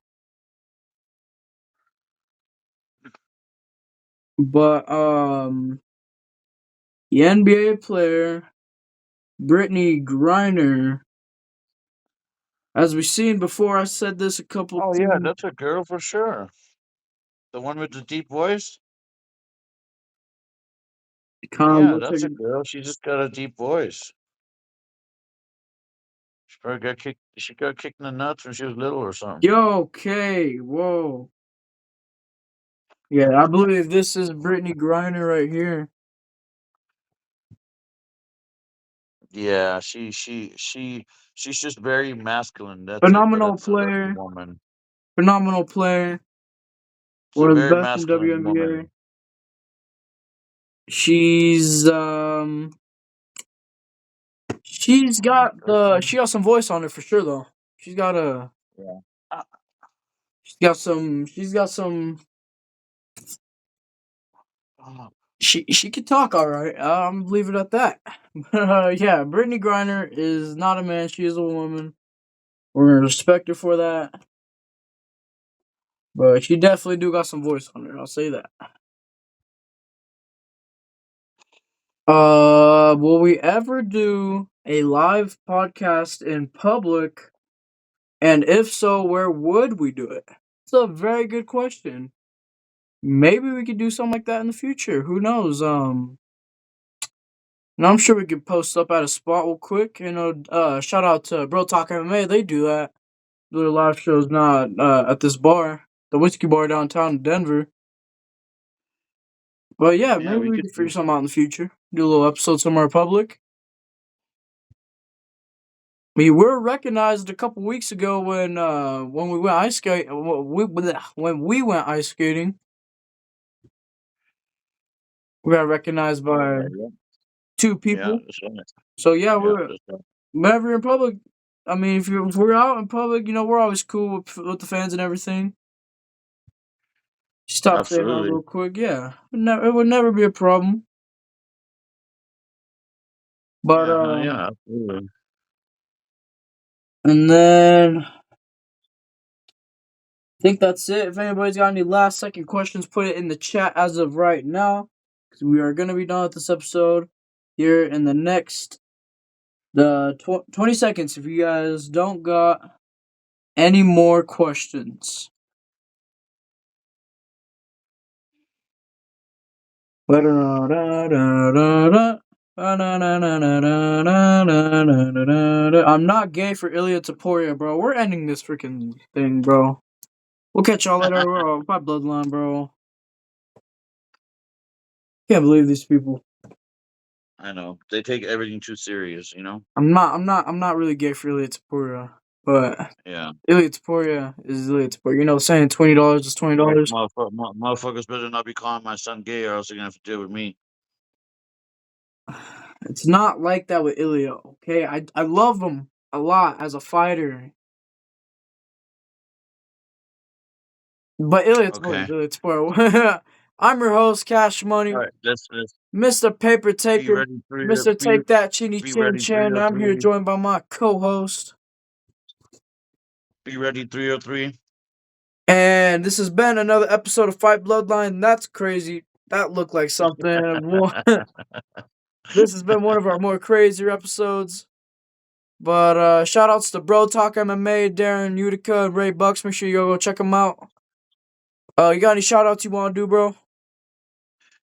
But the NBA player Brittany Griner, as we've seen before, I said this a couple Oh yeah, times. that's a girl for sure. The one with the deep voice. Yeah, One that's a second. girl. She just got a deep voice. She probably got kicked. She got kicked in the nuts when she was little or something. Yo, okay, whoa. Yeah, I believe this is Brittany Griner right here. Yeah, she's just very masculine. That's it. Phenomenal That's a player. woman. Phenomenal player. She's a One of the very best in masculine WNBA. woman. She's she got some voice on her for sure though. She's got a Yeah. she's got some Oh, she can talk all right. I'm leave it at that. Yeah, Brittany Griner is not a man. She is a woman. We're gonna respect her for that. But she definitely do got some voice on her. I'll say that. Will we ever do a live podcast in public? And if so, where would we do it? It's a very good question. Maybe we could do something like that in the future. Who knows? And I'm sure we could post up at a spot real quick. Shout out to Bro Talk MMA. They do that. Do their live shows now at this bar, the whiskey bar downtown in Denver. But yeah, yeah, maybe we we could could figure do. something out in the future. Do a little episode somewhere public. We were recognized a couple weeks ago when we went ice skate when we went ice skating. We got recognized by Okay, yeah, 2 yeah, people. that's right. So yeah, Yeah, we're that's right. whenever you're in public. I mean, if we're out in public, we're always cool with the fans and everything. Stop, say hi Absolutely. real quick. Yeah, it would never be a problem. But Yeah, yeah, absolutely. and then I think that's it. If anybody's got any last second questions, put it in the chat as of right now, because we are gonna be done with this episode here in the next 20 seconds. If you guys don't got any more questions, I'm not gay for Ilya Taporia, bro. We're ending this freaking thing, bro. We'll catch y'all later, bro. My bloodline, bro. Can't believe these people. I know they take everything too serious. You know. I'm not really gay for Ilya Taporia, but Yeah. Ilya Taporia is Ilya Taporia. You know, saying $20 is $20. Motherfuckers better not be calling my son gay, or else they're gonna have to deal with me. It's not like that with Ilya. Okay, I love him a lot as a fighter, but Ilya Taporia Okay. is Ilya Taporia. I'm your host, Cash All Money, right. Let's Mr. Paper be Taker, ready. Mr. Take That Chinny Be Chin ready. Chin. I'm here 303. joined by my co-host. Be ready. 303. And this has been another episode of Fight Bloodline. That's crazy. That looked like something. This has been one of our more crazier episodes. But shout outs to Bro Talk MMA, Darren Utica, and Ray Bucks. Make sure you go check them out. You got any shout outs you want to do, bro?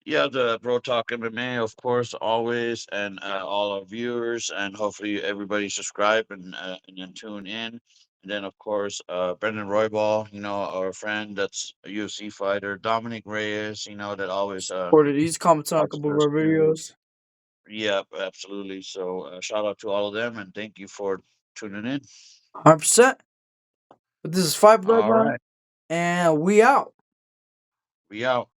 Yeah, the Bro Talk MMA, of course, always, and all our viewers, and hopefully everybody subscribe and then tune in. And then, of course, Brendan Roybal, our friend that's a UFC fighter, Dominic Reyes, that always Supported. He's commented on a watches couple of us our too. videos. Yeah, absolutely. So shout out to all of them, and thank you for tuning in. 100%. But this is Fight All Bloodline, right, and we out. we out.